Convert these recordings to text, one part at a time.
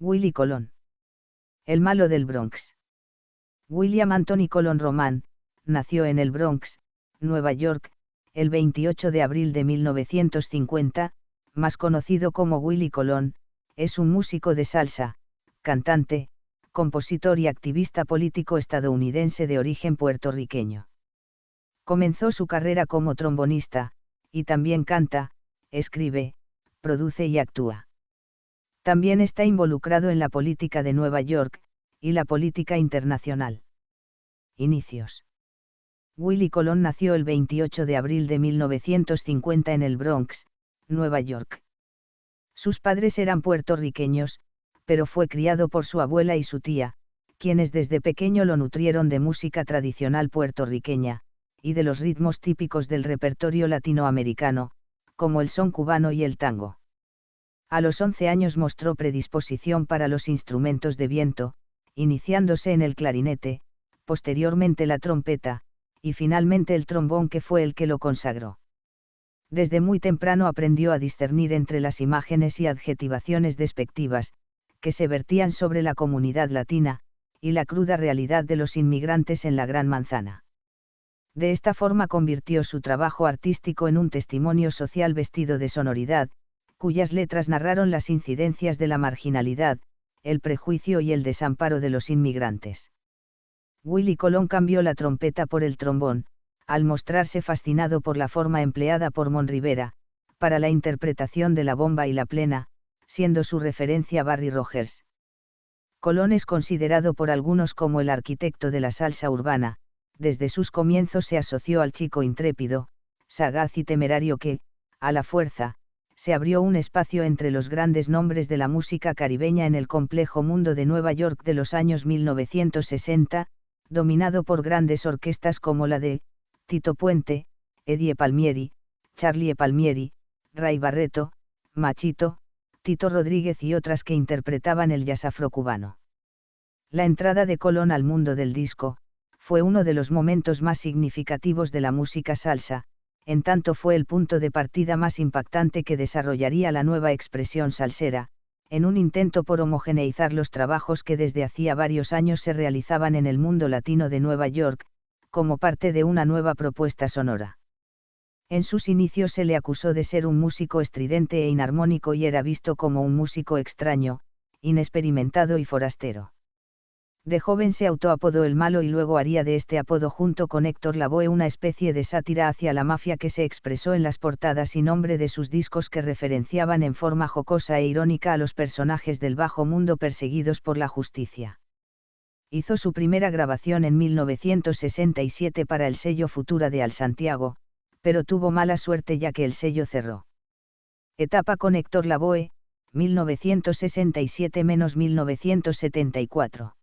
Willie Colón. El malo del Bronx. William Anthony Colón Román, nació en el Bronx, Nueva York, el 28 de abril de 1950, más conocido como Willie Colón, es un músico de salsa, cantante, compositor y activista político estadounidense de origen puertorriqueño. Comenzó su carrera como trombonista, y también canta, escribe, produce y actúa. También está involucrado en la política de Nueva York, y la política internacional. Inicios. Willie Colón nació el 28 de abril de 1950 en el Bronx, Nueva York. Sus padres eran puertorriqueños, pero fue criado por su abuela y su tía, quienes desde pequeño lo nutrieron de música tradicional puertorriqueña, y de los ritmos típicos del repertorio latinoamericano, como el son cubano y el tango. A los 11 años mostró predisposición para los instrumentos de viento, iniciándose en el clarinete, posteriormente la trompeta, y finalmente el trombón, que fue el que lo consagró. Desde muy temprano aprendió a discernir entre las imágenes y adjetivaciones despectivas, que se vertían sobre la comunidad latina, y la cruda realidad de los inmigrantes en la Gran Manzana. De esta forma convirtió su trabajo artístico en un testimonio social vestido de sonoridad, cuyas letras narraron las incidencias de la marginalidad, el prejuicio y el desamparo de los inmigrantes. Willie Colón cambió la trompeta por el trombón, al mostrarse fascinado por la forma empleada por Mon Rivera, para la interpretación de la bomba y la plena, siendo su referencia Barry Rogers. Colón es considerado por algunos como el arquitecto de la salsa urbana. Desde sus comienzos se asoció al chico intrépido, sagaz y temerario que, a la fuerza, se abrió un espacio entre los grandes nombres de la música caribeña en el complejo mundo de Nueva York de los años 1960, dominado por grandes orquestas como la de Tito Puente, Eddie Palmieri, Charlie Palmieri, Ray Barretto, Machito, Tito Rodríguez y otras que interpretaban el jazz afrocubano. La entrada de Colón al mundo del disco fue uno de los momentos más significativos de la música salsa, en tanto fue el punto de partida más impactante que desarrollaría la nueva expresión salsera, en un intento por homogeneizar los trabajos que desde hacía varios años se realizaban en el mundo latino de Nueva York, como parte de una nueva propuesta sonora. En sus inicios se le acusó de ser un músico estridente e inarmónico y era visto como un músico extraño, inexperimentado y forastero. De joven se autoapodó el malo y luego haría de este apodo junto con Héctor Lavoe una especie de sátira hacia la mafia que se expresó en las portadas y nombre de sus discos, que referenciaban en forma jocosa e irónica a los personajes del bajo mundo perseguidos por la justicia. Hizo su primera grabación en 1967 para el sello Futura de Al Santiago, pero tuvo mala suerte ya que el sello cerró. Etapa con Héctor Lavoe, 1967-1974.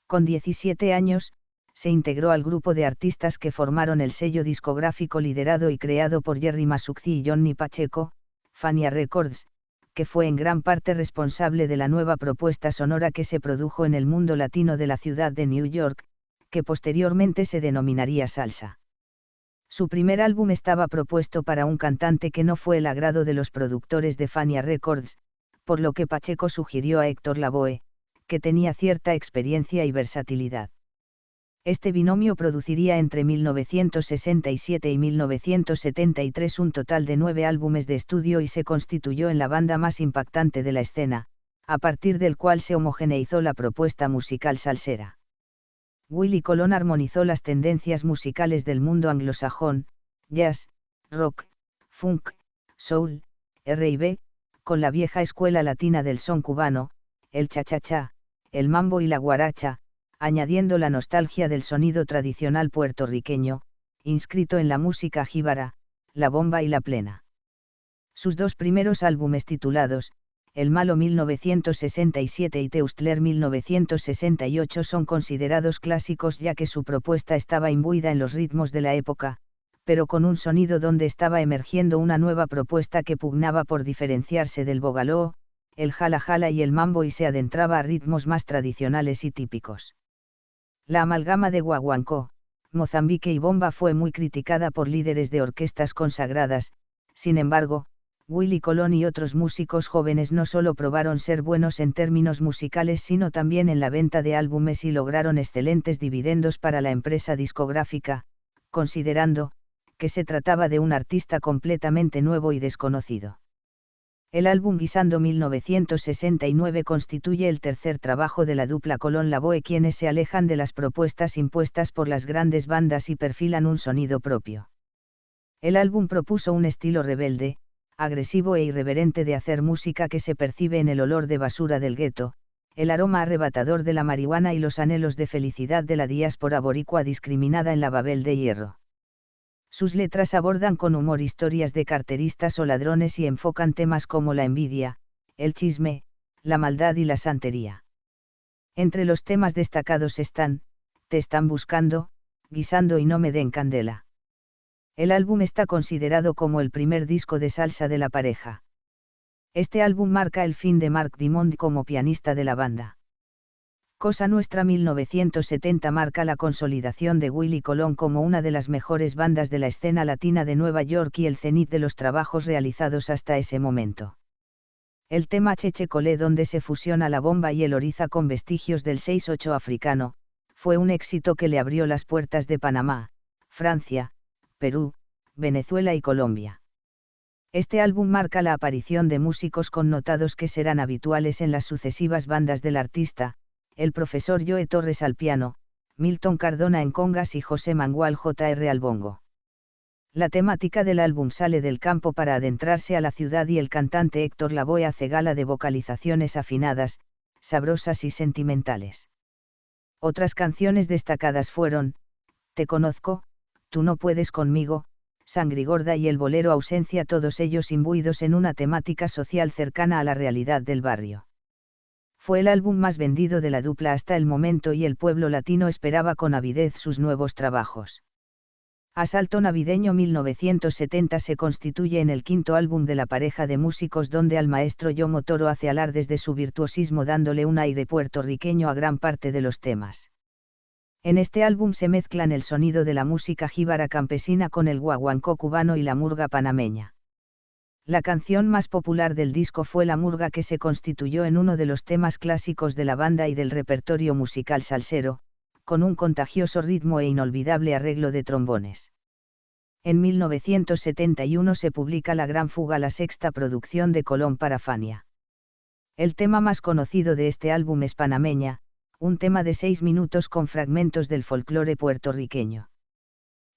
Con 17 años, se integró al grupo de artistas que formaron el sello discográfico liderado y creado por Jerry Masucci y Johnny Pacheco, Fania Records, que fue en gran parte responsable de la nueva propuesta sonora que se produjo en el mundo latino de la ciudad de New York, que posteriormente se denominaría salsa. Su primer álbum estaba propuesto para un cantante que no fue el agrado de los productores de Fania Records, por lo que Pacheco sugirió a Héctor Lavoe, que tenía cierta experiencia y versatilidad. Este binomio produciría entre 1967 y 1973 un total de 9 álbumes de estudio y se constituyó en la banda más impactante de la escena, a partir del cual se homogeneizó la propuesta musical salsera. Willie Colón armonizó las tendencias musicales del mundo anglosajón, jazz, rock, funk, soul, R&B, con la vieja escuela latina del son cubano, el cha-cha-cha, el mambo y la guaracha, añadiendo la nostalgia del sonido tradicional puertorriqueño, inscrito en la música jíbara, la bomba y la plena. Sus dos primeros álbumes titulados, El Malo 1967 y Teustler 1968, son considerados clásicos ya que su propuesta estaba imbuida en los ritmos de la época, pero con un sonido donde estaba emergiendo una nueva propuesta que pugnaba por diferenciarse del bogaloo, el jala jala y el mambo y se adentraba a ritmos más tradicionales y típicos. La amalgama de guaguancó, Mozambique y bomba fue muy criticada por líderes de orquestas consagradas, sin embargo, Willie Colón y otros músicos jóvenes no solo probaron ser buenos en términos musicales sino también en la venta de álbumes y lograron excelentes dividendos para la empresa discográfica, considerando que se trataba de un artista completamente nuevo y desconocido. El álbum Guisando 1969 constituye el tercer trabajo de la dupla Colón-Lavoe, quienes se alejan de las propuestas impuestas por las grandes bandas y perfilan un sonido propio. El álbum propuso un estilo rebelde, agresivo e irreverente de hacer música que se percibe en el olor de basura del gueto, el aroma arrebatador de la marihuana y los anhelos de felicidad de la diáspora boricua discriminada en la Babel de Hierro. Sus letras abordan con humor historias de carteristas o ladrones y enfocan temas como la envidia, el chisme, la maldad y la santería. Entre los temas destacados están, Te están buscando, Guisando y No me den candela. El álbum está considerado como el primer disco de salsa de la pareja. Este álbum marca el fin de Marc Dimond como pianista de la banda. Cosa Nuestra 1970 marca la consolidación de Willie Colón como una de las mejores bandas de la escena latina de Nueva York y el cenit de los trabajos realizados hasta ese momento. El tema Cheche Colé, donde se fusiona la bomba y el oriza con vestigios del 6/8 africano, fue un éxito que le abrió las puertas de Panamá, Francia, Perú, Venezuela y Colombia. Este álbum marca la aparición de músicos connotados que serán habituales en las sucesivas bandas del artista, el profesor Joe Torres al piano, Milton Cardona en congas y José Mangual Jr. al bongo. La temática del álbum sale del campo para adentrarse a la ciudad y el cantante Héctor Lavoe hace gala de vocalizaciones afinadas, sabrosas y sentimentales. Otras canciones destacadas fueron, Te conozco, Tú no puedes conmigo, Sangrigorda y el bolero Ausencia, todos ellos imbuidos en una temática social cercana a la realidad del barrio. Fue el álbum más vendido de la dupla hasta el momento y el pueblo latino esperaba con avidez sus nuevos trabajos. Asalto Navideño 1970 se constituye en el quinto álbum de la pareja de músicos donde al maestro Yomo Toro hace alardes de su virtuosismo dándole un aire puertorriqueño a gran parte de los temas. En este álbum se mezclan el sonido de la música jíbara campesina con el guaguancó cubano y la murga panameña. La canción más popular del disco fue La Murga, que se constituyó en uno de los temas clásicos de la banda y del repertorio musical salsero, con un contagioso ritmo e inolvidable arreglo de trombones. En 1971 se publica La Gran Fuga, la sexta producción de Colón para Fania. El tema más conocido de este álbum es Panameña, un tema de 6 minutos con fragmentos del folclore puertorriqueño.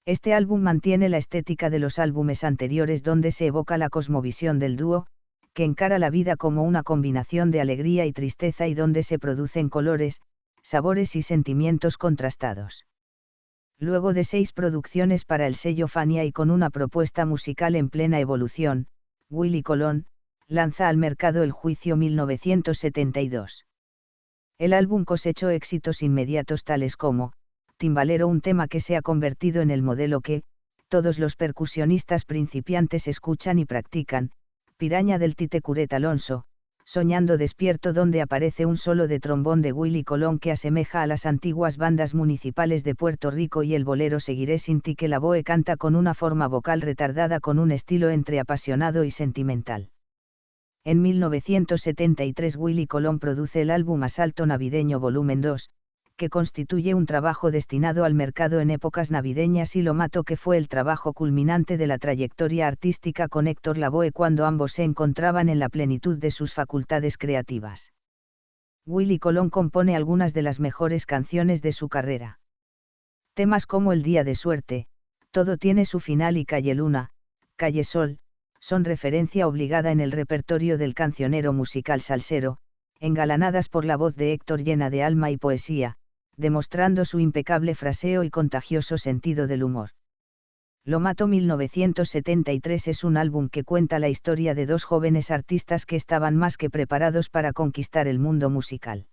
Este álbum mantiene la estética de los álbumes anteriores donde se evoca la cosmovisión del dúo, que encara la vida como una combinación de alegría y tristeza y donde se producen colores, sabores y sentimientos contrastados. Luego de 6 producciones para el sello Fania y con una propuesta musical en plena evolución, Willie Colón lanza al mercado El Juicio 1972. El álbum cosechó éxitos inmediatos tales como Timbalero, un tema que se ha convertido en el modelo que todos los percusionistas principiantes escuchan y practican, Piraña del Tite Curet Alonso, Soñando despierto, donde aparece un solo de trombón de Willie Colón que asemeja a las antiguas bandas municipales de Puerto Rico, y el bolero Seguiré sin ti, que Lavoe canta con una forma vocal retardada con un estilo entre apasionado y sentimental. En 1973 Willie Colón produce el álbum Asalto Navideño Volumen 2, que constituye un trabajo destinado al mercado en épocas navideñas, y Lo Mato, que fue el trabajo culminante de la trayectoria artística con Héctor Lavoe cuando ambos se encontraban en la plenitud de sus facultades creativas. Willie Colón compone algunas de las mejores canciones de su carrera. Temas como El Día de Suerte, Todo tiene su final y Calle Luna, Calle Sol, son referencia obligada en el repertorio del cancionero musical salsero, engalanadas por la voz de Héctor llena de alma y poesía, demostrando su impecable fraseo y contagioso sentido del humor. Lo Mato 1973 es un álbum que cuenta la historia de dos jóvenes artistas que estaban más que preparados para conquistar el mundo musical.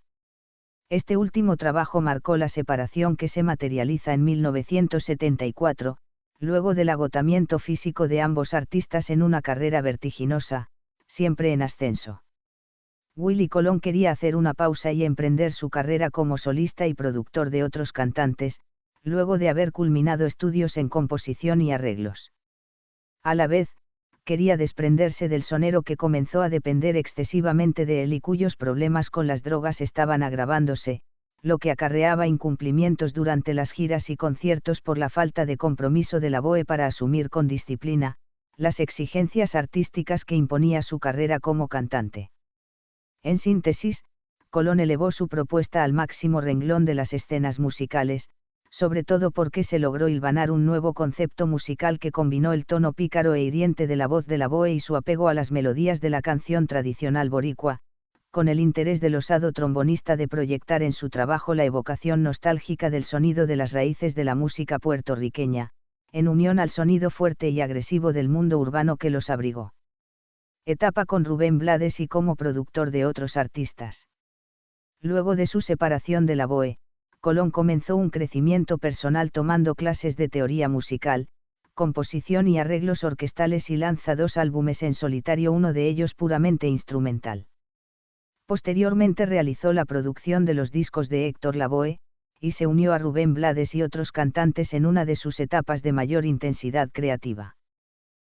Este último trabajo marcó la separación que se materializa en 1974, luego del agotamiento físico de ambos artistas en una carrera vertiginosa, siempre en ascenso. Willie Colón quería hacer una pausa y emprender su carrera como solista y productor de otros cantantes, luego de haber culminado estudios en composición y arreglos. A la vez, quería desprenderse del sonero que comenzó a depender excesivamente de él y cuyos problemas con las drogas estaban agravándose, lo que acarreaba incumplimientos durante las giras y conciertos por la falta de compromiso de la BOE para asumir con disciplina las exigencias artísticas que imponía su carrera como cantante. En síntesis, Colón elevó su propuesta al máximo renglón de las escenas musicales, sobre todo porque se logró hilvanar un nuevo concepto musical que combinó el tono pícaro e hiriente de la voz de la BOE y su apego a las melodías de la canción tradicional boricua, con el interés del osado trombonista de proyectar en su trabajo la evocación nostálgica del sonido de las raíces de la música puertorriqueña, en unión al sonido fuerte y agresivo del mundo urbano que los abrigó. Etapa con Rubén Blades y como productor de otros artistas. Luego de su separación de la BOE, Colón comenzó un crecimiento personal tomando clases de teoría musical, composición y arreglos orquestales y lanza 2 álbumes en solitario, uno de ellos puramente instrumental. Posteriormente realizó la producción de los discos de Héctor Lavoe, y se unió a Rubén Blades y otros cantantes en una de sus etapas de mayor intensidad creativa.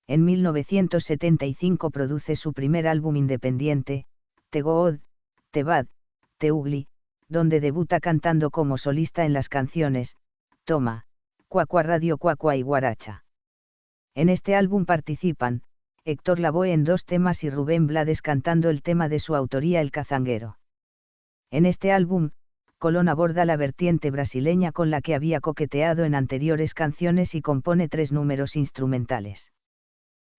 En 1975 produce su primer álbum independiente, Te Good, Te Bad, Te Ugly, donde debuta cantando como solista en las canciones Toma, Cuacua Radio Cuacua y Guaracha. En este álbum participan Héctor Lavoe en 2 temas y Rubén Blades cantando el tema de su autoría El Cazanguero. En este álbum, Colón aborda la vertiente brasileña con la que había coqueteado en anteriores canciones y compone 3 números instrumentales.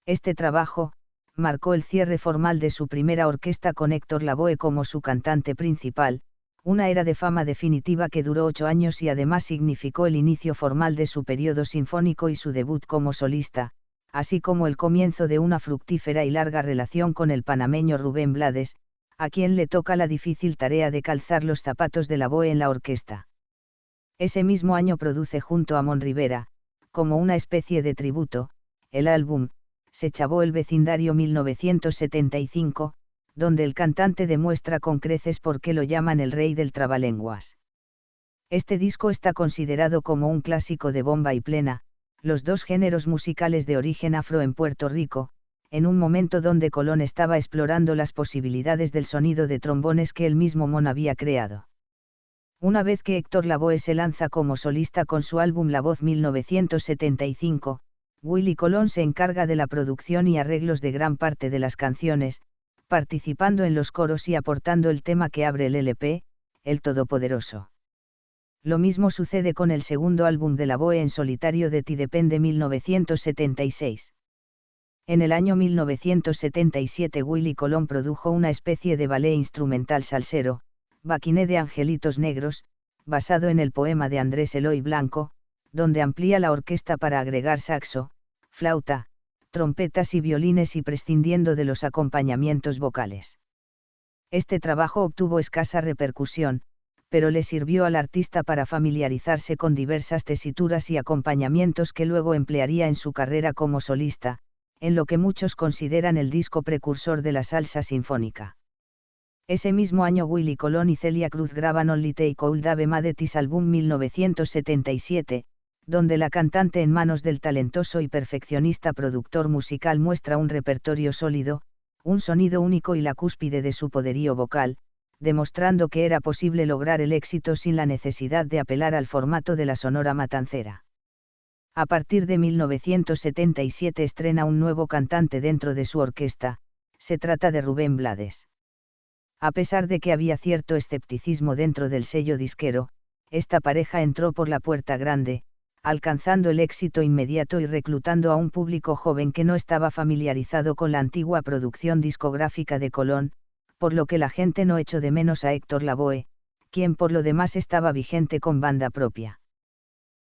Este trabajo marcó el cierre formal de su primera orquesta con Héctor Lavoe como su cantante principal, una era de fama definitiva que duró 8 años y además significó el inicio formal de su periodo sinfónico y su debut como solista, así como el comienzo de una fructífera y larga relación con el panameño Rubén Blades, a quien le toca la difícil tarea de calzar los zapatos de Lavoe en la orquesta. Ese mismo año produce junto a Mon Rivera, como una especie de tributo, el álbum Se Chavó el Vecindario 1975, donde el cantante demuestra con creces por qué lo llaman el rey del trabalenguas. Este disco está considerado como un clásico de bomba y plena, los 2 géneros musicales de origen afro en Puerto Rico, en un momento donde Colón estaba explorando las posibilidades del sonido de trombones que el mismo Mon había creado. Una vez que Héctor Lavoe se lanza como solista con su álbum La Voz 1975, Willy Colón se encarga de la producción y arreglos de gran parte de las canciones, participando en los coros y aportando el tema que abre el LP, El Todopoderoso. Lo mismo sucede con el segundo álbum de Lavoe en solitario de Ti Depende 1976. En el año 1977 Willy Colón produjo una especie de ballet instrumental salsero, Baquiné de Angelitos Negros, basado en el poema de Andrés Eloy Blanco, donde amplía la orquesta para agregar saxo, flauta, trompetas y violines y prescindiendo de los acompañamientos vocales. Este trabajo obtuvo escasa repercusión, pero le sirvió al artista para familiarizarse con diversas tesituras y acompañamientos que luego emplearía en su carrera como solista, en lo que muchos consideran el disco precursor de la salsa sinfónica. Ese mismo año Willy Colón y Celia Cruz graban Only Take Old Dave Madetis álbum 1977, donde la cantante en manos del talentoso y perfeccionista productor musical muestra un repertorio sólido, un sonido único y la cúspide de su poderío vocal, demostrando que era posible lograr el éxito sin la necesidad de apelar al formato de la Sonora Matancera. A partir de 1977 estrena un nuevo cantante dentro de su orquesta, se trata de Rubén Blades. A pesar de que había cierto escepticismo dentro del sello disquero, esta pareja entró por la puerta grande, alcanzando el éxito inmediato y reclutando a un público joven que no estaba familiarizado con la antigua producción discográfica de Colón, por lo que la gente no echó de menos a Héctor Lavoe, quien por lo demás estaba vigente con banda propia.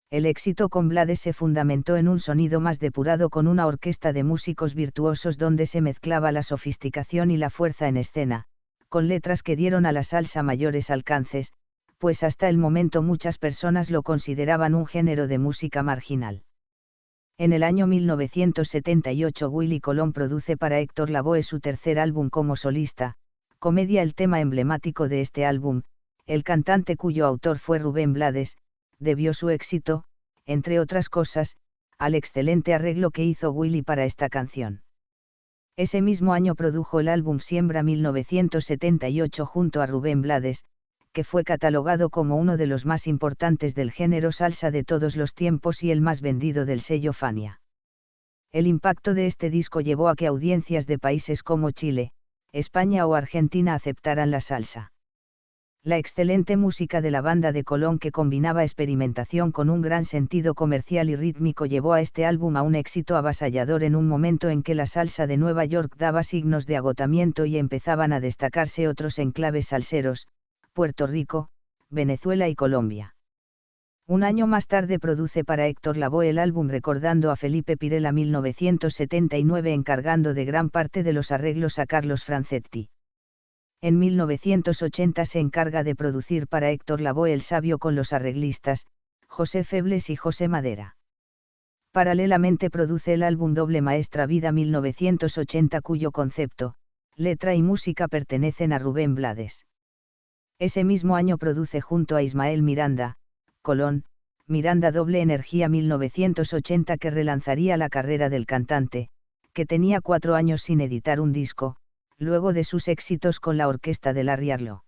El éxito con Blades se fundamentó en un sonido más depurado con una orquesta de músicos virtuosos donde se mezclaba la sofisticación y la fuerza en escena, con letras que dieron a la salsa mayores alcances, pues hasta el momento muchas personas lo consideraban un género de música marginal. En el año 1978 Willy Colón produce para Héctor Lavoe su tercer álbum como solista, Comedia, el tema emblemático de este álbum. El cantante cuyo autor fue Rubén Blades, debió su éxito, entre otras cosas, al excelente arreglo que hizo Willy para esta canción. Ese mismo año produjo el álbum Siembra 1978 junto a Rubén Blades, que fue catalogado como uno de los más importantes del género salsa de todos los tiempos y el más vendido del sello Fania. El impacto de este disco llevó a que audiencias de países como Chile, España o Argentina aceptaran la salsa. La excelente música de la banda de Colón, que combinaba experimentación con un gran sentido comercial y rítmico, llevó a este álbum a un éxito avasallador en un momento en que la salsa de Nueva York daba signos de agotamiento y empezaban a destacarse otros enclaves salseros, Puerto Rico, Venezuela y Colombia. Un año más tarde produce para Héctor Lavoe el álbum Recordando a Felipe Pirela 1979, encargando de gran parte de los arreglos a Carlos Francetti. En 1980 se encarga de producir para Héctor Lavoe El Sabio con los arreglistas, José Febles y José Madera. Paralelamente produce el álbum Doble Maestra Vida 1980, cuyo concepto, letra y música pertenecen a Rubén Blades. Ese mismo año produce junto a Ismael Miranda, Colón, Miranda Doble Energía 1980, que relanzaría la carrera del cantante, que tenía 4 años sin editar un disco, luego de sus éxitos con la orquesta de Larry Harlow.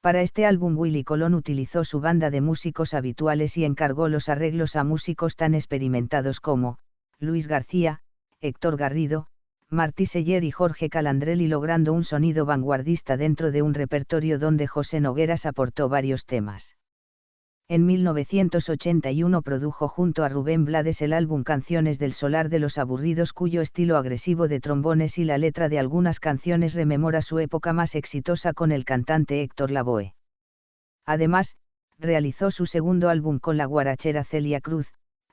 Para este álbum Willy Colón utilizó su banda de músicos habituales y encargó los arreglos a músicos tan experimentados como Luis García, Héctor Garrido, Martí Seller y Jorge Calandrelli, logrando un sonido vanguardista dentro de un repertorio donde José Nogueras aportó varios temas. En 1981 produjo junto a Rubén Blades el álbum Canciones del Solar de los Aburridos, cuyo estilo agresivo de trombones y la letra de algunas canciones rememora su época más exitosa con el cantante Héctor Lavoe. Además, realizó su segundo álbum con la guarachera Celia Cruz,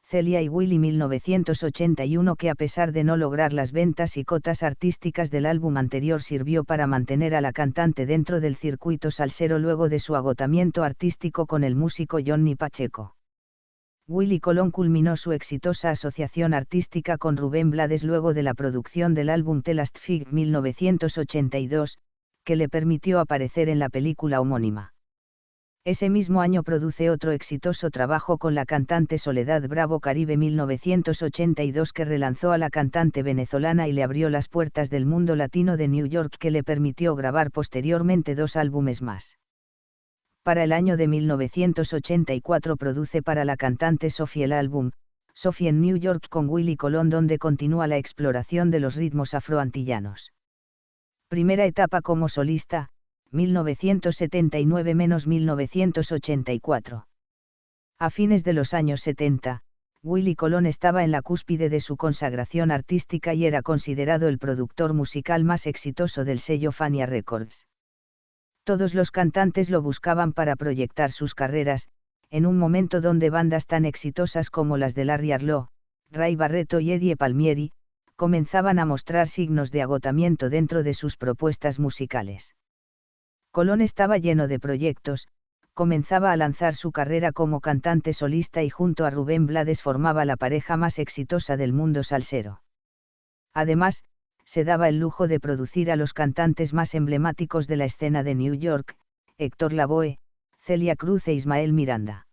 Celia y Willy 1981, que a pesar de no lograr las ventas y cotas artísticas del álbum anterior sirvió para mantener a la cantante dentro del circuito salsero luego de su agotamiento artístico con el músico Johnny Pacheco. Willy Colón culminó su exitosa asociación artística con Rubén Blades luego de la producción del álbum The Last Fig 1982, que le permitió aparecer en la película homónima. Ese mismo año produce otro exitoso trabajo con la cantante Soledad Bravo, Caribe 1982, que relanzó a la cantante venezolana y le abrió las puertas del mundo latino de New York, que le permitió grabar posteriormente 2 álbumes más. Para el año de 1984 produce para la cantante Sophie el álbum Sophie en New York con Willy Colón, donde continúa la exploración de los ritmos afroantillanos. Primera etapa como solista, 1979–1984. A fines de los años 70, Willy Colón estaba en la cúspide de su consagración artística y era considerado el productor musical más exitoso del sello Fania Records. Todos los cantantes lo buscaban para proyectar sus carreras, en un momento donde bandas tan exitosas como las de Larry Harlow, Ray Barretto y Eddie Palmieri, comenzaban a mostrar signos de agotamiento dentro de sus propuestas musicales. Colón estaba lleno de proyectos, comenzaba a lanzar su carrera como cantante solista y junto a Rubén Blades formaba la pareja más exitosa del mundo salsero. Además, se daba el lujo de producir a los cantantes más emblemáticos de la escena de New York, Héctor Lavoe, Celia Cruz e Ismael Miranda.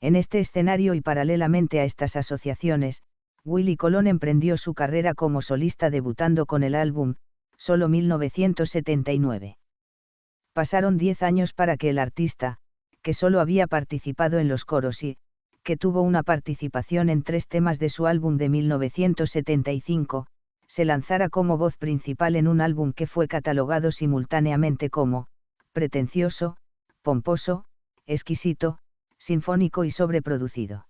En este escenario y paralelamente a estas asociaciones, Willy Colón emprendió su carrera como solista debutando con el álbum Solo 1979. Pasaron 10 años para que el artista, que solo había participado en los coros y, que tuvo una participación en 3 temas de su álbum de 1975, se lanzara como voz principal en un álbum que fue catalogado simultáneamente como pretencioso, pomposo, exquisito, sinfónico y sobreproducido.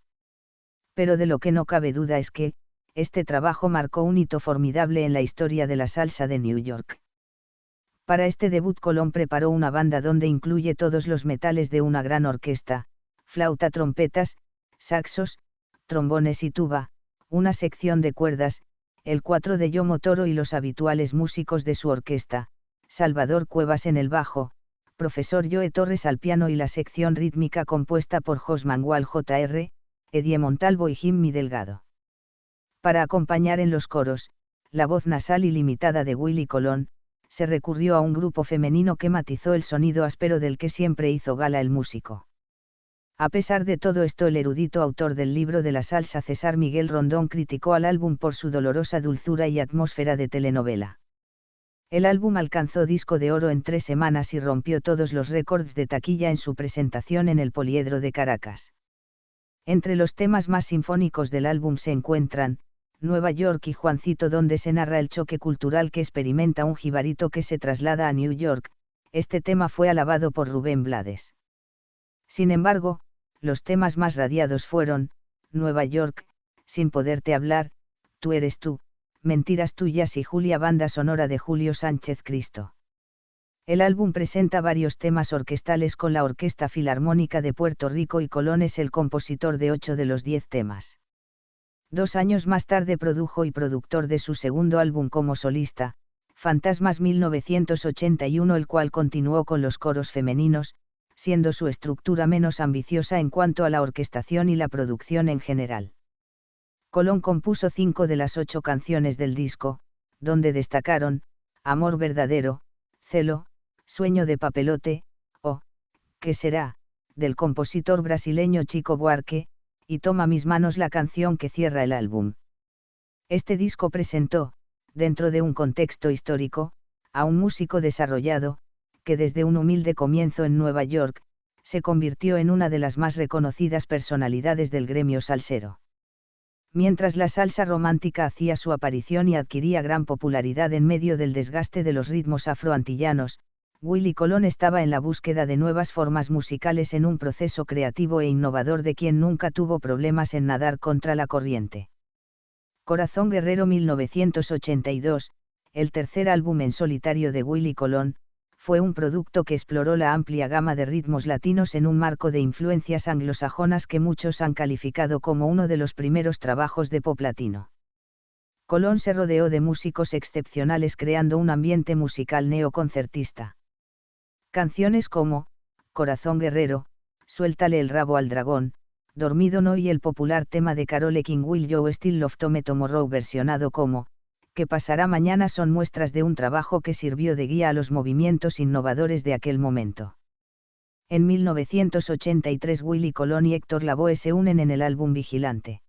Pero de lo que no cabe duda es que, este trabajo marcó un hito formidable en la historia de la salsa de New York. Para este debut Colón preparó una banda donde incluye todos los metales de una gran orquesta, flauta, trompetas, saxos, trombones y tuba, una sección de cuerdas, el 4 de Yomo Toro y los habituales músicos de su orquesta, Salvador Cuevas en el bajo, Profesor Joe Torres al piano y la sección rítmica compuesta por Jos Mangual Jr., Eddie Montalvo y Jimmy Delgado. Para acompañar en los coros, la voz nasal y limitada de Willy Colón, se recurrió a un grupo femenino que matizó el sonido áspero del que siempre hizo gala el músico. A pesar de todo esto, el erudito autor del libro de la salsa César Miguel Rondón criticó al álbum por su dolorosa dulzura y atmósfera de telenovela. El álbum alcanzó disco de oro en 3 semanas y rompió todos los récords de taquilla en su presentación en el Poliedro de Caracas. Entre los temas más sinfónicos del álbum se encuentran Nueva York y Juancito, donde se narra el choque cultural que experimenta un jibarito que se traslada a New York. Este tema fue alabado por Rubén Blades. Sin embargo, los temas más radiados fueron Nueva York, Sin poderte hablar, Tú eres tú, Mentiras tuyas y Julia, banda sonora de Julio Sánchez Cristo. El álbum presenta varios temas orquestales con la Orquesta Filarmónica de Puerto Rico y Colón es el compositor de 8 de los 10 temas. 2 años más tarde produjo y productor de su segundo álbum como solista, Fantasmas 1981, el cual continuó con los coros femeninos, siendo su estructura menos ambiciosa en cuanto a la orquestación y la producción en general. Colón compuso 5 de las 8 canciones del disco, donde destacaron Amor verdadero, Celo, Sueño de papelote, o ¿Qué será?, del compositor brasileño Chico Buarque, y Toma mis manos, la canción que cierra el álbum. Este disco presentó, dentro de un contexto histórico, a un músico desarrollado, que desde un humilde comienzo en Nueva York, se convirtió en una de las más reconocidas personalidades del gremio salsero. Mientras la salsa romántica hacía su aparición y adquiría gran popularidad en medio del desgaste de los ritmos afroantillanos, Willie Colón estaba en la búsqueda de nuevas formas musicales en un proceso creativo e innovador de quien nunca tuvo problemas en nadar contra la corriente. Corazón Guerrero 1982, el tercer álbum en solitario de Willie Colón, fue un producto que exploró la amplia gama de ritmos latinos en un marco de influencias anglosajonas que muchos han calificado como uno de los primeros trabajos de pop latino. Colón se rodeó de músicos excepcionales creando un ambiente musical neoconcertista. Canciones como Corazón Guerrero, Suéltale el rabo al dragón, Dormido no y el popular tema de Carole King Will You Still Love Tomorrow versionado como ¿Qué pasará mañana? son muestras de un trabajo que sirvió de guía a los movimientos innovadores de aquel momento. En 1983 Willie Colón y Héctor Lavoe se unen en el álbum Vigilante.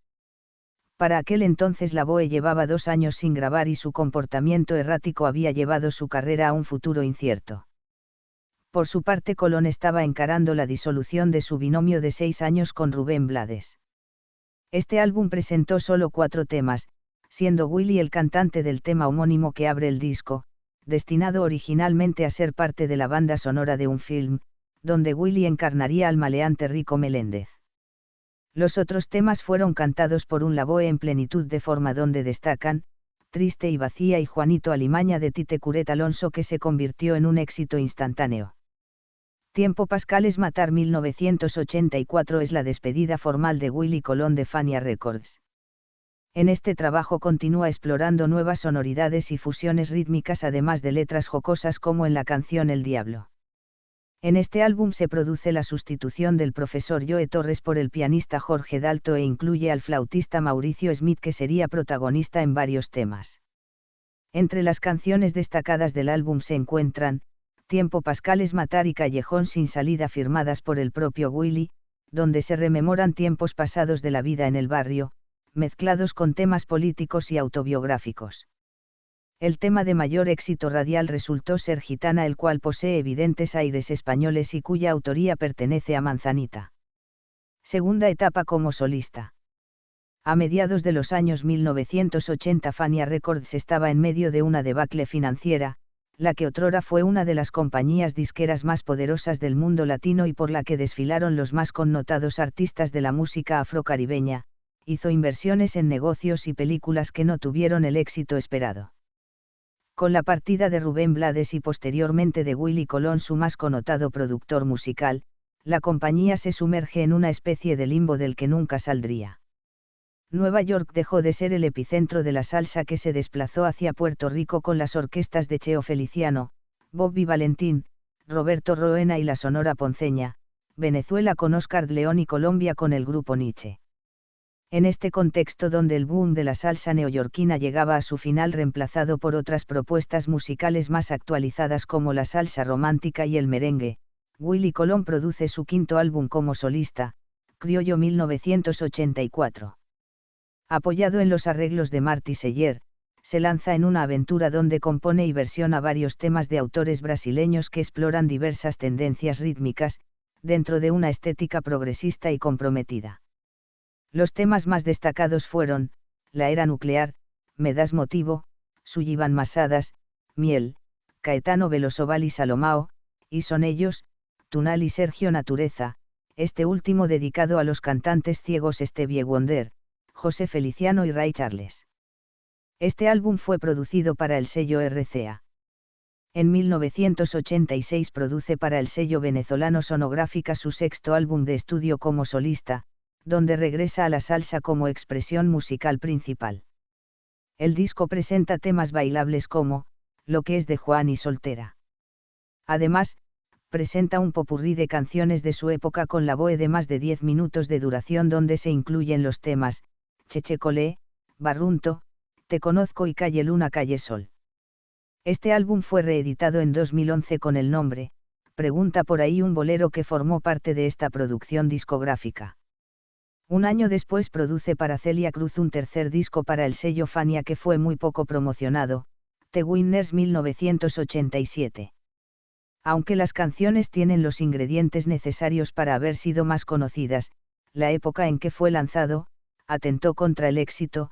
Para aquel entonces Lavoe llevaba 2 años sin grabar y su comportamiento errático había llevado su carrera a un futuro incierto. Por su parte, Colón estaba encarando la disolución de su binomio de 6 años con Rubén Blades. Este álbum presentó solo 4 temas, siendo Willie el cantante del tema homónimo que abre el disco, destinado originalmente a ser parte de la banda sonora de un film, donde Willie encarnaría al maleante Rico Meléndez. Los otros temas fueron cantados por un Lavoe en plenitud de forma, donde destacan Triste y vacía y Juanito Alimaña de Tite Curet Alonso, que se convirtió en un éxito instantáneo. Tiempo Pascal es matar 1984 es la despedida formal de Willie Colón de Fania Records. En este trabajo continúa explorando nuevas sonoridades y fusiones rítmicas, además de letras jocosas como en la canción El Diablo. En este álbum se produce la sustitución del profesor Joe Torres por el pianista Jorge Dalto e incluye al flautista Mauricio Smith, que sería protagonista en varios temas. Entre las canciones destacadas del álbum se encuentran Tiempo Pascal es matar y Callejón sin salida, firmadas por el propio Willie, donde se rememoran tiempos pasados de la vida en el barrio, mezclados con temas políticos y autobiográficos. El tema de mayor éxito radial resultó ser Gitana, el cual posee evidentes aires españoles y cuya autoría pertenece a Manzanita. Segunda etapa como solista. A mediados de los años 1980 Fania Records estaba en medio de una debacle financiera, la que otrora fue una de las compañías disqueras más poderosas del mundo latino y por la que desfilaron los más connotados artistas de la música afrocaribeña. Hizo inversiones en negocios y películas que no tuvieron el éxito esperado. Con la partida de Rubén Blades y posteriormente de Willie Colón, su más connotado productor musical, la compañía se sumerge en una especie de limbo del que nunca saldría. Nueva York dejó de ser el epicentro de la salsa, que se desplazó hacia Puerto Rico con las orquestas de Cheo Feliciano, Bobby Valentín, Roberto Roena y la Sonora Ponceña, Venezuela con Oscar de León y Colombia con el grupo Nietzsche. En este contexto, donde el boom de la salsa neoyorquina llegaba a su final, reemplazado por otras propuestas musicales más actualizadas como la salsa romántica y el merengue, Willie Colón produce su quinto álbum como solista, Criollo 1984. Apoyado en los arreglos de Marty Seller, se lanza en una aventura donde compone y versiona varios temas de autores brasileños que exploran diversas tendencias rítmicas, dentro de una estética progresista y comprometida. Los temas más destacados fueron, La Era Nuclear, Me Das Motivo, Sullivan Masadas, Miel, Caetano Veloso y Salomao, y son ellos, Tunal y Sergio Natureza, este último dedicado a los cantantes ciegos Stevie Wonder, José Feliciano y Ray Charles. Este álbum fue producido para el sello RCA. En 1986 produce para el sello venezolano Sonográfica su sexto álbum de estudio como solista, donde regresa a la salsa como expresión musical principal. El disco presenta temas bailables como, Lo que es de Juan y Soltera. Además, presenta un popurrí de canciones de su época con la BOE de más de 10 minutos de duración donde se incluyen los temas, Chechecolé, Barrunto, Te Conozco y Calle Luna Calle Sol. Este álbum fue reeditado en 2011 con el nombre, Pregunta por ahí un bolero que formó parte de esta producción discográfica. Un año después produce para Celia Cruz un tercer disco para el sello Fania que fue muy poco promocionado, The Winners 1987. Aunque las canciones tienen los ingredientes necesarios para haber sido más conocidas, la época en que fue lanzado, atentó contra el éxito.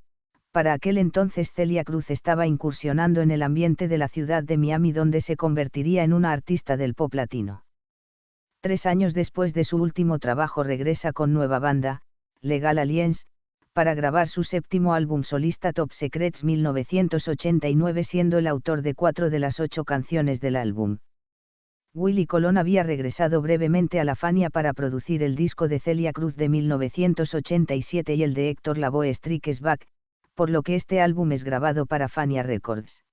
Para aquel entonces Celia Cruz estaba incursionando en el ambiente de la ciudad de Miami donde se convertiría en una artista del pop latino. 3 años después de su último trabajo regresa con nueva banda, Legal Aliens, para grabar su séptimo álbum solista Top Secrets 1989 siendo el autor de 4 de las 8 canciones del álbum. Willie Colón había regresado brevemente a la Fania para producir el disco de Celia Cruz de 1987 y el de Héctor Lavoe Strikes Back, por lo que este álbum es grabado para Fania Records.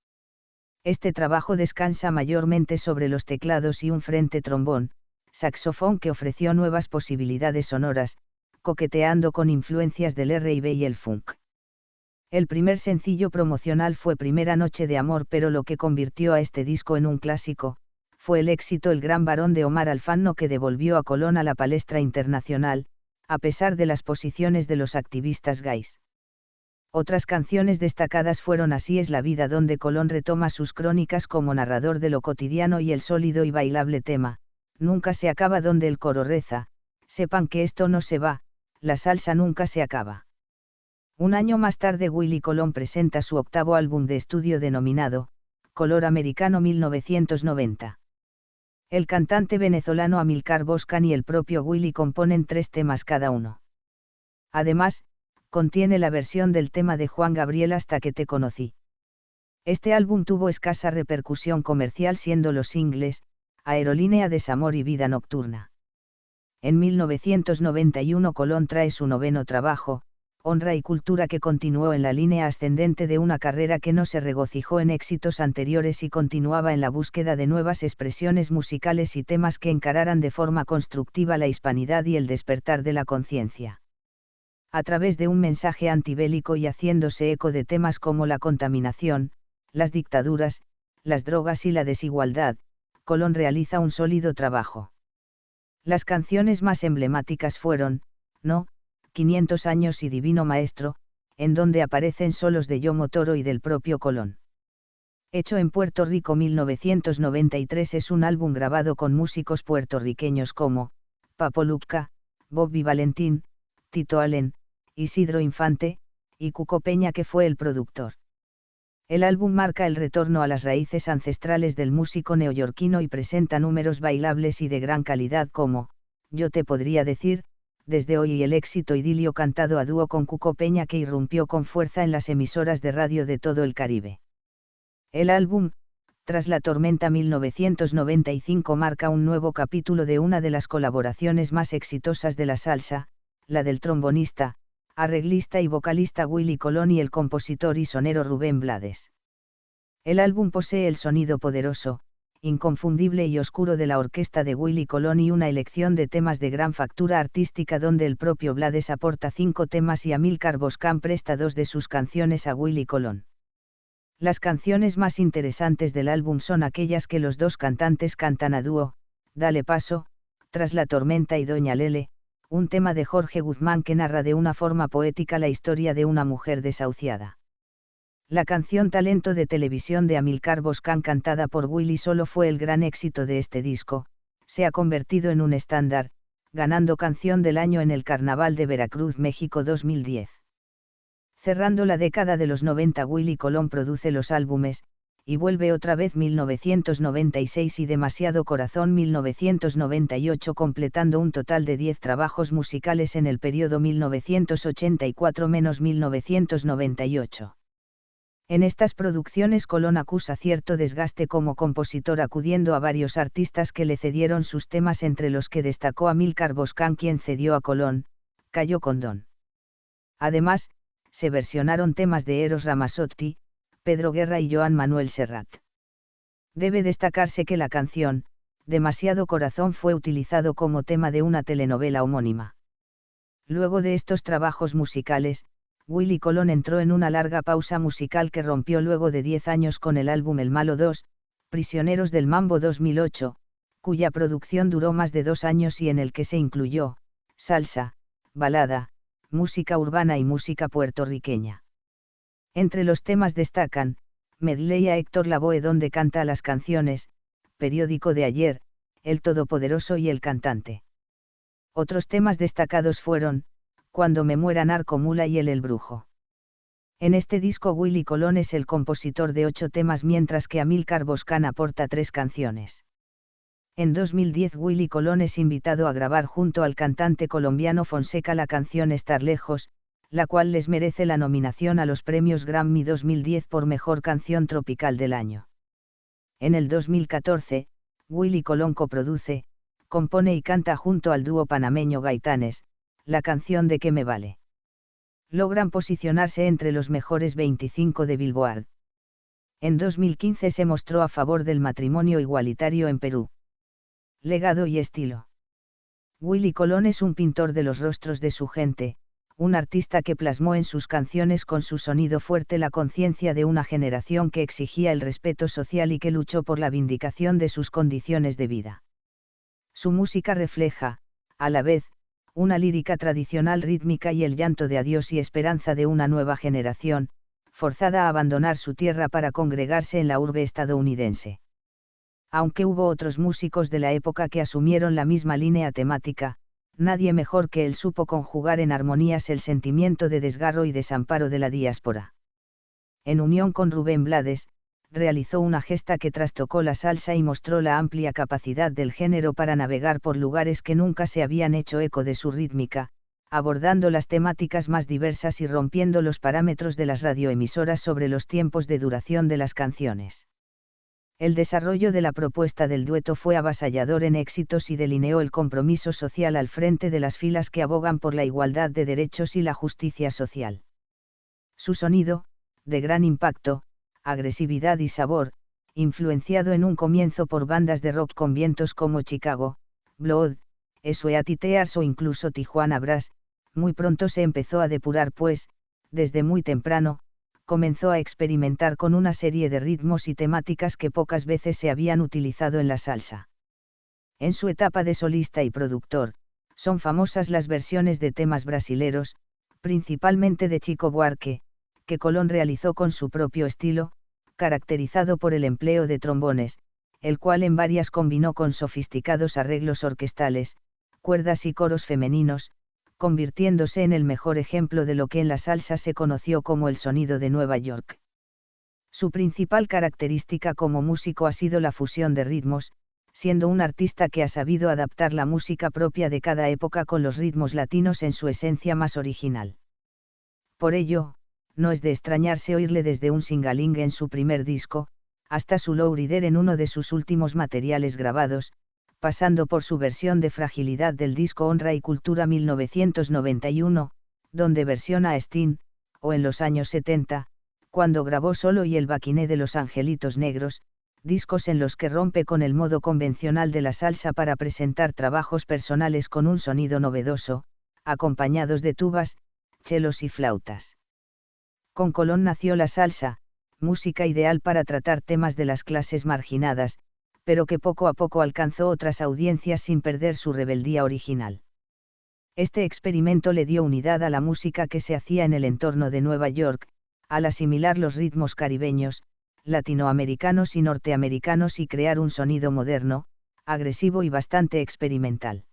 Este trabajo descansa mayormente sobre los teclados y un frente trombón, saxofón que ofreció nuevas posibilidades sonoras, coqueteando con influencias del R&B y el funk. El primer sencillo promocional fue Primera Noche de Amor, pero lo que convirtió a este disco en un clásico, fue el éxito El Gran Varón de Omar Alfano que devolvió a Colón a la palestra internacional, a pesar de las posiciones de los activistas gays. Otras canciones destacadas fueron Así es la vida, donde Colón retoma sus crónicas como narrador de lo cotidiano, y el sólido y bailable tema, Nunca se acaba, donde el coro reza, sepan que esto no se va, la salsa nunca se acaba. Un año más tarde Willie Colón presenta su octavo álbum de estudio denominado, Color Americano 1990. El cantante venezolano Amilcar Boscan y el propio Willie componen 3 temas cada uno. Además, contiene la versión del tema de Juan Gabriel Hasta que te conocí. Este álbum tuvo escasa repercusión comercial siendo los singles, Aerolínea, Desamor y Vida Nocturna. En 1991 Colón trae su noveno trabajo, Honra y Cultura, que continuó en la línea ascendente de una carrera que no se regocijó en éxitos anteriores y continuaba en la búsqueda de nuevas expresiones musicales y temas que encararan de forma constructiva la hispanidad y el despertar de la conciencia. A través de un mensaje antibélico y haciéndose eco de temas como la contaminación, las dictaduras, las drogas y la desigualdad, Colón realiza un sólido trabajo. Las canciones más emblemáticas fueron, No, 500 años y Divino Maestro, en donde aparecen solos de Yomo Toro y del propio Colón. Hecho en Puerto Rico 1993 es un álbum grabado con músicos puertorriqueños como, Papo Lucca, Bobby Valentín, Tito Allen, Isidro Infante, y Cuco Peña, que fue el productor. El álbum marca el retorno a las raíces ancestrales del músico neoyorquino y presenta números bailables y de gran calidad como, Yo te podría decir, Desde hoy y el éxito idilio cantado a dúo con Cuco Peña que irrumpió con fuerza en las emisoras de radio de todo el Caribe. El álbum, Tras la Tormenta 1995 marca un nuevo capítulo de una de las colaboraciones más exitosas de la salsa, la del trombonista, arreglista y vocalista Willie Colón y el compositor y sonero Rubén Blades. El álbum posee el sonido poderoso, inconfundible y oscuro de la orquesta de Willie Colón y una elección de temas de gran factura artística donde el propio Blades aporta 5 temas y Amilcar Boscan presta 2 de sus canciones a Willie Colón. Las canciones más interesantes del álbum son aquellas que los dos cantantes cantan a dúo, Dale paso, Tras la tormenta y Doña Lele, un tema de Jorge Guzmán que narra de una forma poética la historia de una mujer desahuciada. La canción Talento de televisión de Amílcar Boscán cantada por Willy solo fue el gran éxito de este disco, se ha convertido en un estándar, ganando Canción del Año en el Carnaval de Veracruz, México 2010. Cerrando la década de los 90, Willy Colón produce los álbumes, Y vuelve otra vez 1996 y Demasiado Corazón 1998, completando un total de 10 trabajos musicales en el periodo 1984-1998. En estas producciones Colón acusa cierto desgaste como compositor, acudiendo a varios artistas que le cedieron sus temas, entre los que destacó Amílcar Boscán, quien cedió a Colón Cayo Condón. Además, se versionaron temas de Eros Ramazzotti, Pedro Guerra y Joan Manuel Serrat. Debe destacarse que la canción Demasiado Corazón fue utilizado como tema de una telenovela homónima. Luego de estos trabajos musicales, Willy Colón entró en una larga pausa musical que rompió luego de 10 años con el álbum El Malo 2, Prisioneros del Mambo 2008, cuya producción duró más de 2 años y en el que se incluyó salsa, balada, música urbana y música puertorriqueña. Entre los temas destacan medley a Héctor Lavoe, donde canta las canciones Periódico de ayer, El Todopoderoso y El Cantante. Otros temas destacados fueron Cuando me muera, Narcomula y El Brujo. En este disco Willy Colón es el compositor de 8 temas, mientras que Amílcar Boscán aporta 3 canciones. En 2010 Willy Colón es invitado a grabar junto al cantante colombiano Fonseca la canción Estar Lejos, la cual les merece la nominación a los premios Grammy 2010 por Mejor Canción Tropical del Año. En el 2014, Willy Colón coproduce, compone y canta junto al dúo panameño Gaitanes, la canción De qué me vale. Logran posicionarse entre los mejores 25 de Billboard. En 2015 se mostró a favor del matrimonio igualitario en Perú. Legado y estilo. Willy Colón es un pintor de los rostros de su gente, un artista que plasmó en sus canciones con su sonido fuerte la conciencia de una generación que exigía el respeto social y que luchó por la vindicación de sus condiciones de vida. Su música refleja, a la vez, una lírica tradicional rítmica y el llanto de adiós y esperanza de una nueva generación, forzada a abandonar su tierra para congregarse en la urbe estadounidense. Aunque hubo otros músicos de la época que asumieron la misma línea temática, nadie mejor que él supo conjugar en armonías el sentimiento de desgarro y desamparo de la diáspora. En unión con Rubén Blades, realizó una gesta que trastocó la salsa y mostró la amplia capacidad del género para navegar por lugares que nunca se habían hecho eco de su rítmica, abordando las temáticas más diversas y rompiendo los parámetros de las radioemisoras sobre los tiempos de duración de las canciones. El desarrollo de la propuesta del dueto fue avasallador en éxitos y delineó el compromiso social al frente de las filas que abogan por la igualdad de derechos y la justicia social. Su sonido, de gran impacto, agresividad y sabor, influenciado en un comienzo por bandas de rock con vientos como Chicago, Blood, Sweaty Tears o incluso Tijuana Brass, muy pronto se empezó a depurar, pues, desde muy temprano, comenzó a experimentar con una serie de ritmos y temáticas que pocas veces se habían utilizado en la salsa. En su etapa de solista y productor, son famosas las versiones de temas brasileros, principalmente de Chico Buarque, que Colón realizó con su propio estilo, caracterizado por el empleo de trombones, el cual en varias combinó con sofisticados arreglos orquestales, cuerdas y coros femeninos, convirtiéndose en el mejor ejemplo de lo que en la salsa se conoció como el sonido de Nueva York. Su principal característica como músico ha sido la fusión de ritmos, siendo un artista que ha sabido adaptar la música propia de cada época con los ritmos latinos en su esencia más original. Por ello, no es de extrañarse oírle desde un singaling en su primer disco, hasta su lowrider en uno de sus últimos materiales grabados, pasando por su versión de Fragilidad del disco Honra y Cultura 1991, donde versiona a Sting, o en los años 70, cuando grabó Solo y El Baquiné de los Angelitos Negros, discos en los que rompe con el modo convencional de la salsa para presentar trabajos personales con un sonido novedoso, acompañados de tubas, chelos y flautas. Con Colón nació la salsa, música ideal para tratar temas de las clases marginadas, pero que poco a poco alcanzó otras audiencias sin perder su rebeldía original. Este experimento le dio unidad a la música que se hacía en el entorno de Nueva York, al asimilar los ritmos caribeños, latinoamericanos y norteamericanos y crear un sonido moderno, agresivo y bastante experimental.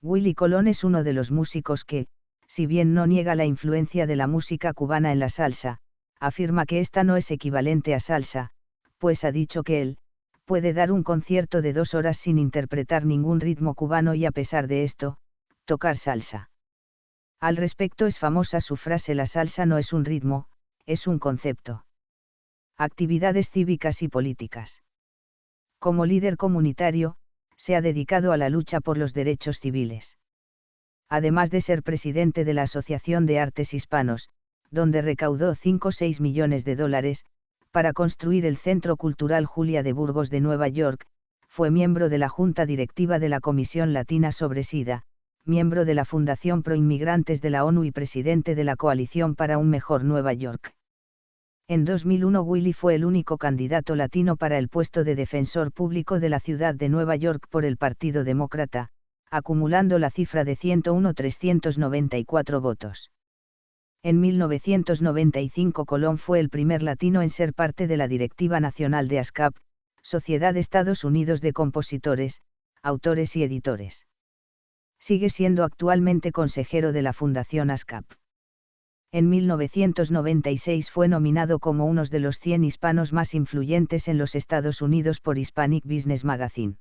Willie Colón es uno de los músicos que, si bien no niega la influencia de la música cubana en la salsa, afirma que esta no es equivalente a salsa, pues ha dicho que él puede dar un concierto de 2 horas sin interpretar ningún ritmo cubano y a pesar de esto, tocar salsa. Al respecto es famosa su frase: la salsa no es un ritmo, es un concepto. Actividades cívicas y políticas. Como líder comunitario, se ha dedicado a la lucha por los derechos civiles. Además de ser presidente de la Asociación de Artes Hispanos, donde recaudó 5,6 millones de dólares, para construir el Centro Cultural Julia de Burgos de Nueva York, fue miembro de la Junta Directiva de la Comisión Latina sobre SIDA, miembro de la Fundación Pro Inmigrantes de la ONU y presidente de la Coalición para un Mejor Nueva York. En 2001 Willie fue el único candidato latino para el puesto de defensor público de la ciudad de Nueva York por el Partido Demócrata, acumulando la cifra de 101.394 votos. En 1995 Colón fue el primer latino en ser parte de la directiva nacional de ASCAP, Sociedad de Estados Unidos de Compositores, Autores y Editores. Sigue siendo actualmente consejero de la Fundación ASCAP. En 1996 fue nominado como uno de los 100 hispanos más influyentes en los Estados Unidos por Hispanic Business Magazine.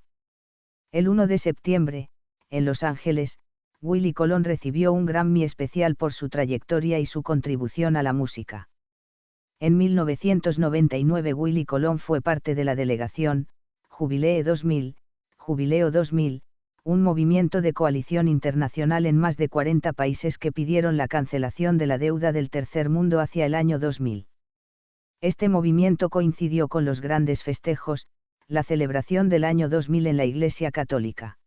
El 1 de septiembre, en Los Ángeles, Willie Colón recibió un Grammy especial por su trayectoria y su contribución a la música. En 1999 Willie Colón fue parte de la delegación Jubileo 2000, un movimiento de coalición internacional en más de 40 países que pidieron la cancelación de la deuda del tercer mundo hacia el año 2000. Este movimiento coincidió con los grandes festejos, la celebración del año 2000 en la Iglesia Católica.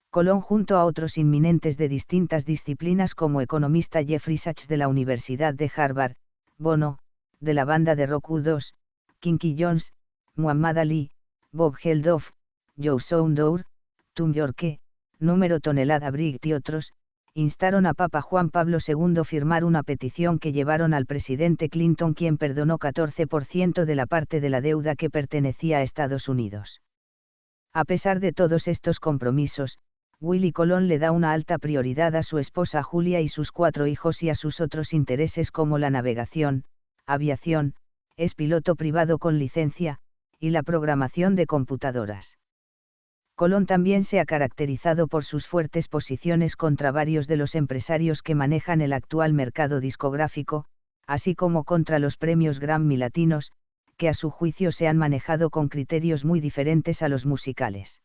Colón, junto a otros inminentes de distintas disciplinas como economista Jeffrey Sachs de la Universidad de Harvard, Bono, de la banda de rock U2, Quincy Jones, Muhammad Ali, Bob Geldof, Joe Soundour, Tom Yorke, Número Tonelada Briggs y otros, instaron a Papa Juan Pablo II a firmar una petición que llevaron al presidente Clinton, quien perdonó 14% de la parte de la deuda que pertenecía a Estados Unidos. A pesar de todos estos compromisos, Willie Colón le da una alta prioridad a su esposa Julia y sus 4 hijos y a sus otros intereses como la navegación, aviación, es piloto privado con licencia, y la programación de computadoras. Colón también se ha caracterizado por sus fuertes posiciones contra varios de los empresarios que manejan el actual mercado discográfico, así como contra los premios Grammy latinos, que a su juicio se han manejado con criterios muy diferentes a los musicales.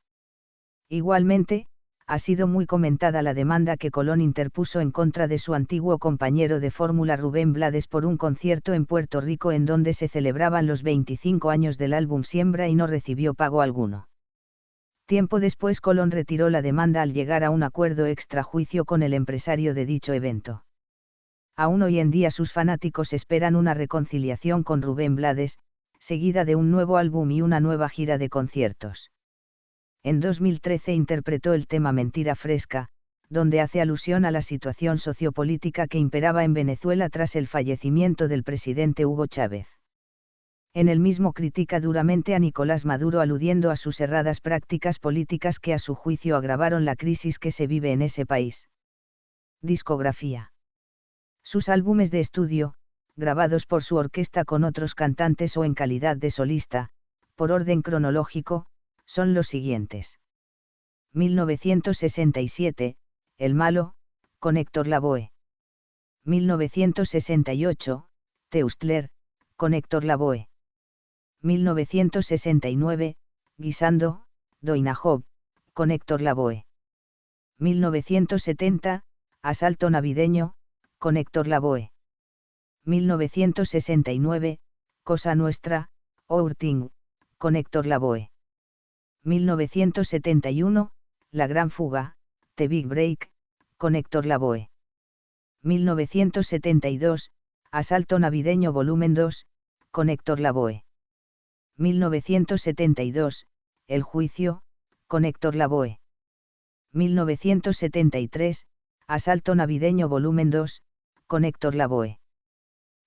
Igualmente, ha sido muy comentada la demanda que Colón interpuso en contra de su antiguo compañero de fórmula Rubén Blades por un concierto en Puerto Rico en donde se celebraban los 25 años del álbum Siembra y no recibió pago alguno. Tiempo después Colón retiró la demanda al llegar a un acuerdo extrajuicio con el empresario de dicho evento. Aún hoy en día sus fanáticos esperan una reconciliación con Rubén Blades, seguida de un nuevo álbum y una nueva gira de conciertos. En 2013 interpretó el tema Mentira Fresca, donde hace alusión a la situación sociopolítica que imperaba en Venezuela tras el fallecimiento del presidente Hugo Chávez. En el mismo critica duramente a Nicolás Maduro aludiendo a sus erradas prácticas políticas que a su juicio agravaron la crisis que se vive en ese país. Discografía. Sus álbumes de estudio, grabados por su orquesta con otros cantantes o en calidad de solista, por orden cronológico, son los siguientes. 1967, El Malo, con Héctor Lavoe. 1968, Teustler, con Héctor Lavoe. 1969, Guisando, Doina Job, con Héctor Lavoe. 1970, Asalto Navideño, con Héctor Lavoe. 1969, Cosa Nuestra, Outing, con Héctor Lavoe. 1971, La Gran Fuga, The Big Break, con Héctor Lavoe. 1972, Asalto Navideño Volumen 2, con Héctor Lavoe. 1972, El juicio, con Héctor Lavoe. 1973, Asalto navideño volumen 2, con Héctor Lavoe.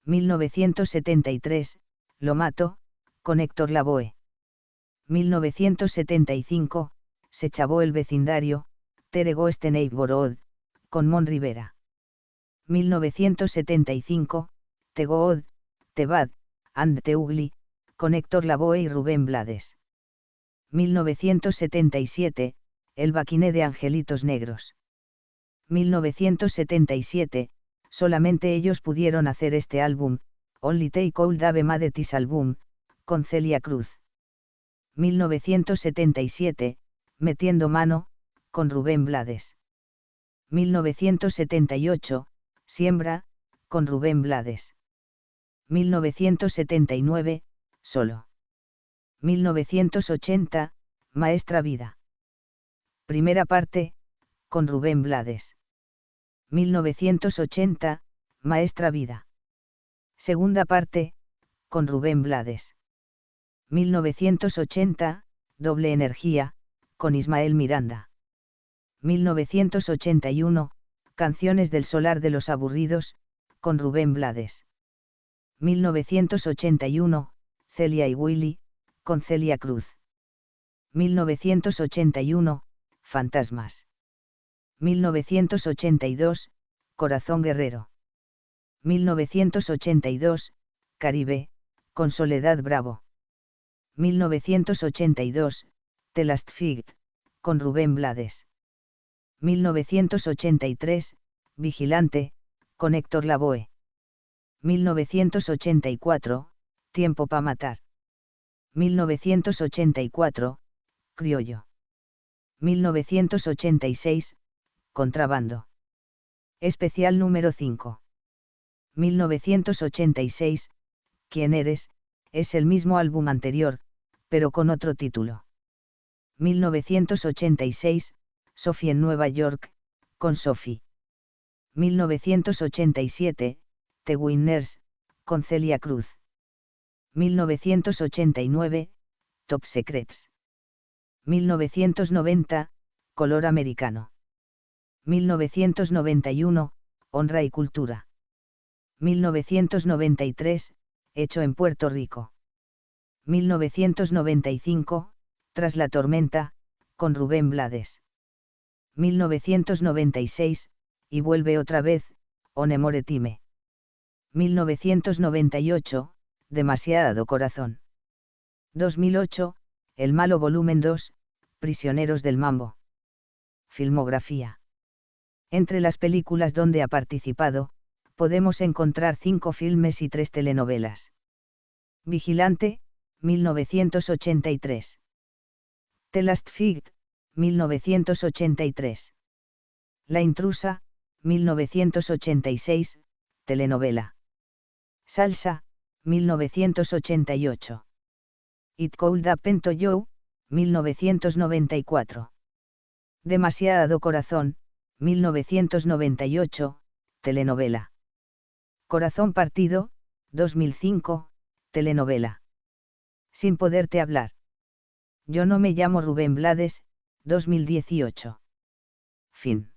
1973, Lo mato, con Héctor Lavoe. 1975, Se chavó el vecindario, Tere Ghost Neighborhood, con Mon Rivera. 1975, The Good, The Bad, and the Ugly, con Héctor Lavoe y Rubén Blades. 1977, El Baquiné de Angelitos Negros. 1977, solamente ellos pudieron hacer este álbum, Only Take All Dave Made This Album, con Celia Cruz. 1977, Metiendo Mano, con Rubén Blades. 1978, Siembra, con Rubén Blades. 1979, Solo. 1980, Maestra Vida. Primera parte, con Rubén Blades. 1980, Maestra Vida. Segunda parte, con Rubén Blades. 1980, Doble Energía, con Ismael Miranda. 1981, Canciones del Solar de los Aburridos, con Rubén Blades. 1981, Celia y Willy, con Celia Cruz. 1981, Fantasmas. 1982, Corazón Guerrero. 1982, Caribe, con Soledad Bravo. 1982, The Last Fight, con Rubén Blades. 1983, Vigilante, con Héctor Lavoe. 1984, Tiempo pa' matar. 1984, Criollo. 1986, Contrabando. Especial número 5. 1986, ¿Quién eres? Es el mismo álbum anterior, pero con otro título. 1986, Sophie en Nueva York, con Sophie. 1987, The Winners, con Celia Cruz. 1989, Top Secrets. 1990, Color Americano. 1991, Honra y Cultura. 1993, Hecho en Puerto Rico. 1995, Tras la tormenta, con Rubén Blades. 1996, Y vuelve otra vez, Onemore Time. 1998, Demasiado corazón. 2008, El malo volumen 2, Prisioneros del Mambo. Filmografía. Entre las películas donde ha participado, podemos encontrar 5 filmes y 3 telenovelas. Vigilante, 1983. The Last Fight, 1983. La intrusa, 1986, telenovela. Salsa, 1988. It Could Happen to You, 1994. Demasiado corazón, 1998, telenovela. Corazón partido, 2005, telenovela. Sin poderte hablar. Yo no me llamo Rubén Blades, 2018. Fin.